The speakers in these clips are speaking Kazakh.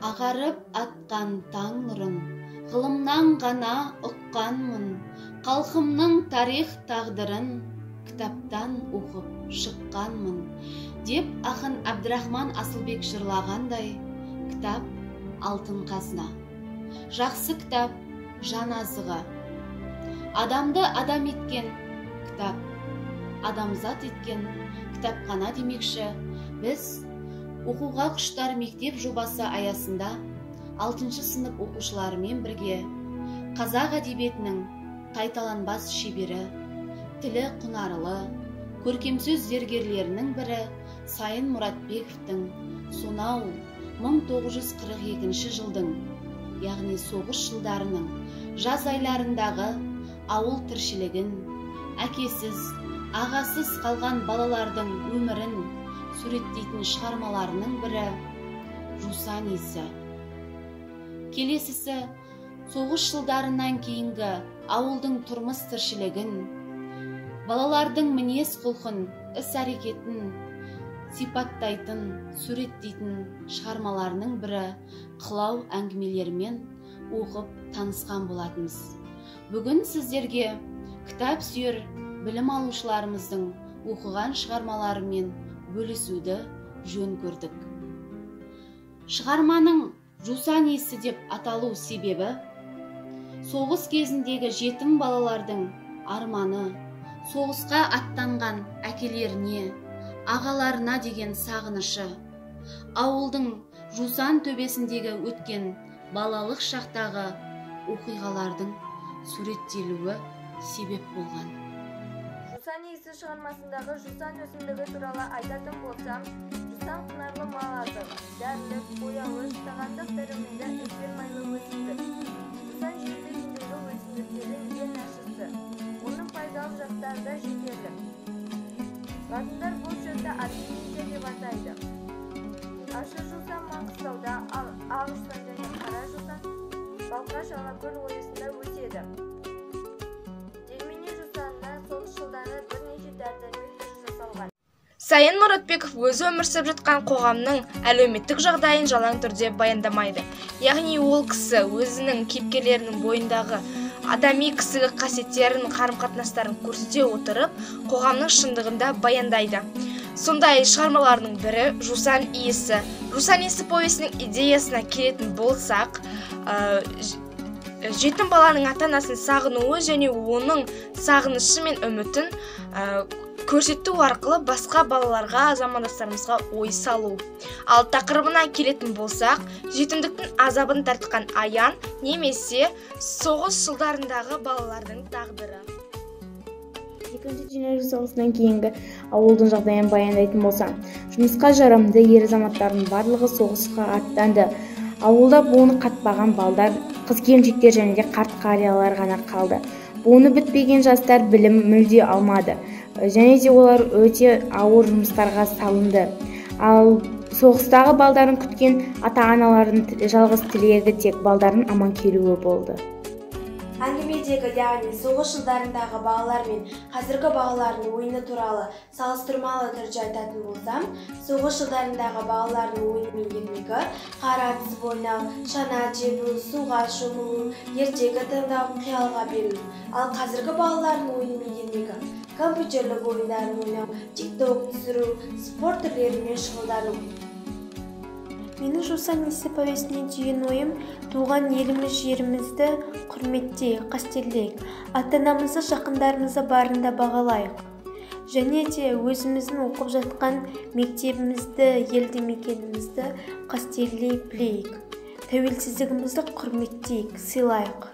Ағарып атқан таң нұрын ғылымнан ғана ұққанмын, халқымның тарих тағдырын кітаптан оқып шыққанмын, деп ақын Әбдірахман Асылбек жырлағандай, кітап алтын қазына. Жақсы кітап жан азығы. Адамды адам еткен кітап, адамзат еткен кітапхана демекші, біз оқуға құштар мектеп жобасы аясында 6 сынып оқушыларымен бірге қазақ әдебиетінің қайталанбас шебері, тілі құнарлы, көркемсөз зергерлерінің бірі Сайын Мұратбековтің сонау 1942 жылдың, яғни соғыс жылдарының жаз айларындағы ауыл тіршілігін, әкесіз, ағасыз қалған балалардың өмірін суреттейтін шығармаларының бірі Жусан иісі. Келесісі соғыс жылдарынан кейінгі ауылдың тұрмыс тіршілігін, балалардың мінез құлқын, іс-әрекетін сипаттайтын, суреттейтін шығармаларының бірі Қылау әңгімелерімен оқып танысқан болатынбыз. Бүгін сіздерге кітап сүйер білім алушыларымыздың оқыған шығармаларымен бөлісуді жөн көрдік. Шығарманың Жусан иісі деп аталу себебі, соғыс кезіндегі жетім балалардың арманы, соғысқа аттанған әкелеріне, ағаларына деген сағынышы, ауылдың Жусан төбесіндегі өткен балалық шақтағы оқиғалардың суреттелуі себеп болған. Жусан иісі шығармасындағы жусан өсімдігі туралы айтатын болсам, жусан құнарлы мал азығы, дәрілік, бояуыш, тағамдық дәріменді үлкен майлы өсімдік. Жусан жер бетіндегі өсімдіктердің ең ащысы. Оның пайдалы жақтары да жетерлік. Ғалымдар бұл шөпті аргентика деп атайды. Ащы жусан Маңғыстауда, ал ақ жусан және қара жусан Балқаш Алакөл ойысында өседі. Сайын Мұратбеков өзі өмір сүріп жатқан қоғамның әлеуметтік жағдайын жалаң түрде баяндамайды. Яғни ол кісі өзінің кейіпкерлерінің бойындағы адами кісілік қасиеттерін, қарым-қатынастарын көрсете отырып, қоғамның шындығында баяндайды. Сондай шығармаларының бірі Жусан иісі. Жусан иісі повесінің идеясына келетін болсақ, жетім баланың ата-анасын сағынуы және оның сағынышы мен үмітін көрсету арқылы басқа балаларға, замандастарымызға ой салу. Ал тақырыбына келетін болсақ, жетімдіктің азабын тартқан аян немесе соғыс жылдарындағы балалардың тағдыры. Екінші дүниежүзілік соғысынан кейінгі ауылдың жағдайын баяндайтын болсам, жұмысқа жарамды ер азаматтардың барлығы соғысқа аттанды. Ауылда буыны қатпаған балдар, қыз-келіншектер және де қарт қариялар ғана қалды. Буыны бітпеген жастар білім мүлде алмады. Және де олар өте ауыр жұмыстарға салынды. Ал соғыстағы балдарын күткен ата-аналардың жалғыз тілегі тек балдардың аман келуі болды. Әңгімедегі, яғни соғыс жылдарындағы балалар мен қазіргі балалардың ойыны туралы салыстырмалы түрде айтатын болсам, соғыс жылдарындағы балалардың ойыны мен ермегі қар атысып ойнау, шана жебу, суға шомылу, ертегі тыңдау, қиялға беру. Ал қазіргі балалардың ойыны мен ермегі компьютерлік ойындарын ойнау, тикток түсіру, спорт түрлерімен шұғылдану. Менің Жусан иісі повесіне түйген ойым, туған еліміз жерімізді құрметтейік, қастерлейік, ата-анамызды, жақындарымызды барында бағалайық. Және де өзіміздің оқып жатқан мектебімізді, елді мекенімізді қастерлей білейік. Тәуелсіздігімізді құрметтейік, сыйлайық.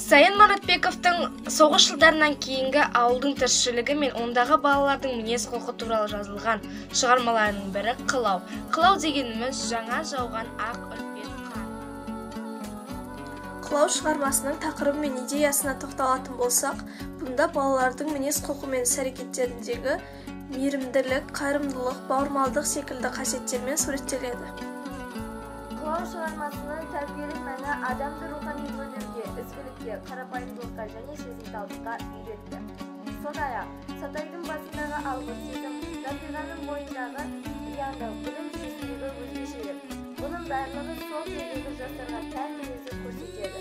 Сайын Мұратбековтың соғыс жылдарынан кейінгі ауылдың тіршілігі мен ондағы балалардың мінез құлқы туралы жазылған шығармаларының бірі Қылау. Қылау дегеніміз жаңа жауған ақ үрпек қар. Қылау шығармасының тақырыбы мен идеясына тоқталатын болсақ, бұнда балалардың мінез құлқы мен іс-әрекеттеріндегі мейірімділік, қайырымдылық, бауырмалдық секілді қасиеттермен суреттеледі. Қылау шығармасының тәрбиелік мәні адамды рухани өнерге, ізгілікке, қарапайымдылыққа және сезімталдыққа үйретті. Сондай-ақ, Сатайдың басындағы алғыс сезім, Рабиғаның бойындағы ұяңдық, білім сезімдегі өзгешелік. Бұның барлығы сол кездегі жастарға тән мінезді көрсетеді.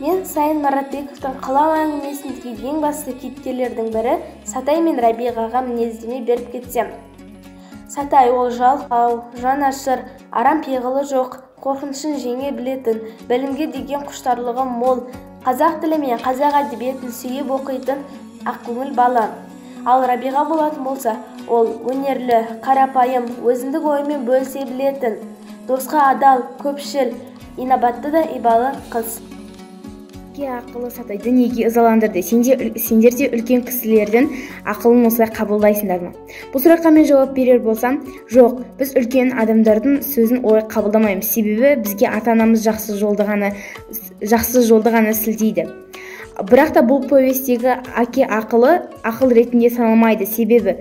Мен Сайын Маратбековтың Қылау әңгімесіндегі ең басты кейіпкерлердің бірі Сатай мен Рабиғаға мінездеме беріп кетсем. Сатай ол жалқау, жанашыр, арам пиғылы жоқ, қорқынышын жеңе білетін, білімге деген құштарлығы мол, қазақ тілі мен қазақ әдебиетін сүйіп оқитын ақкөңіл бала. Ал Рабиға болатын болса, ол өнерлі, қарапайым, өзіндік ойымен бөлісе білетін, досқа адал, көпшіл, инабатты да ибалы қыз. Ақылы Сатайды неге ызаландырды? Сендер де үлкен кісілердің ақылын осылай қабылдайсыңдар ма? Бұл сұраққа мен жауап берер болсам, жоқ, біз үлкен адамдардың сөзін ой қабылдамаймыз. Себебі бізге ата-анамыз жақсы жолды ғана сілтейді. Бірақ та бұл повестегі әке ақыл ретінде саналмайды. Себебі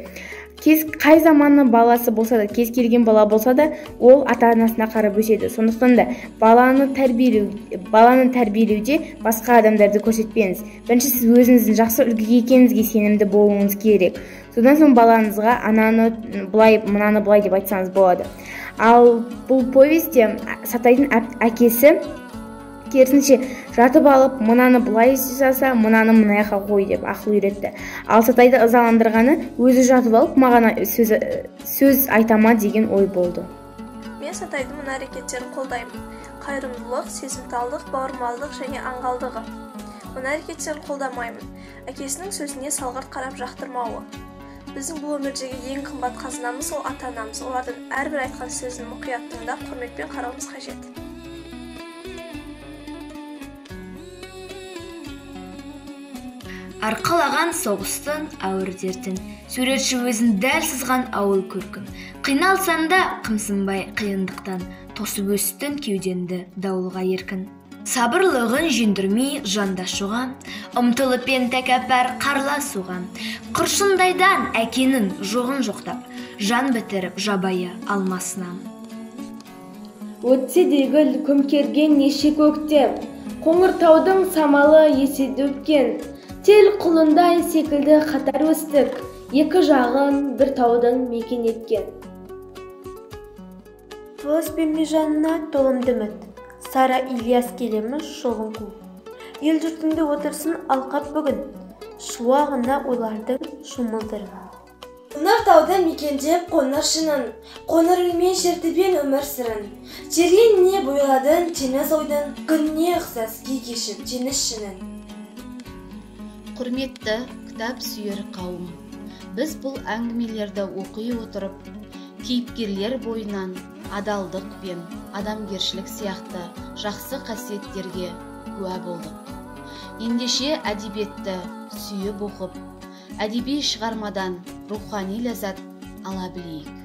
қай заманның баласы болса да, кез келген бала болса да, ол ата-анасына қарап өседі. Сондықтан да баланы тәрбиелеуде басқа адамдарды көрсетпеңіз. Бірінші сіз өзіңіздің жақсы үлгі екеніңізге сенімді болуыңыз керек. Содан соң балаңызға ананы былай, мынаны былай деп айтсаңыз болады. Ал бұл повестте Сатайдың әкесі керісінше жатып алып, мынаны былай жасаса, мынаны мынаяққа қой деп ақыл үйретті. Ал Сатайды ызаландырғаны өзі жатып алып, маған сөз айтама деген ой болды. Мен Сатайдың мына әрекеттерін қолдаймын. Қайырымдылық, сезімталдық, бауырмалдық және аңғалдығы. Мына әрекеттерін қолдамаймын. Әкесінің сөзіне салғырт қарап жақтырмауы. Біздің бұл өмірдегі ең қымбат қазынамыз ол ата-анамыз. Олардың әрбір айтқан сөзін мұқият тыңдап, құрметпен қарауымыз қажет. Арқалаған соғыстың ауыр дертін, суретші өзін дәл сызған ауыл көркін. Қиналсан да қымсынбай қиындықтан, тосып өстің кеуденді даулыға еркін. Сабырлығын жеңдірмей жандашуға, ұмтылыппен тәкәппар қарласуға. Құршындайдан әкенің жоғын жоқтап, жан бітіріп жабайы алмасынан. Өтсе дегіл көмкерген неше көктем, Қоңыртаудың самалы еседе өпкен. Тел құлындай секілді қатар өстік, екі жағын бір таудың мекен еткен. Толас берме жанына толымды үміт, Сара Ильяс келеміз жолын қуып. Ел жұртыңды отырсын алқап бүгін, шуағына ойлардың шумылдырын. Қонар тауды мекендеп қонар шынын, қонар үлмен шертіпен өмір сырын. Жерген не бойладың теңіз ойдың, күнне ұқсас кей кешіп теңіз шынын. Құрметті кітап сүйер қауым, біз бұл әңгімелерді оқи отырып, кейіпкерлер бойынан адалдық пен адамгершілік сияқты жақсы қасиеттерге куә болдық. Ендеше әдебиетті сүйіп оқып, әдеби шығармадан рухани ләззат ала білейік.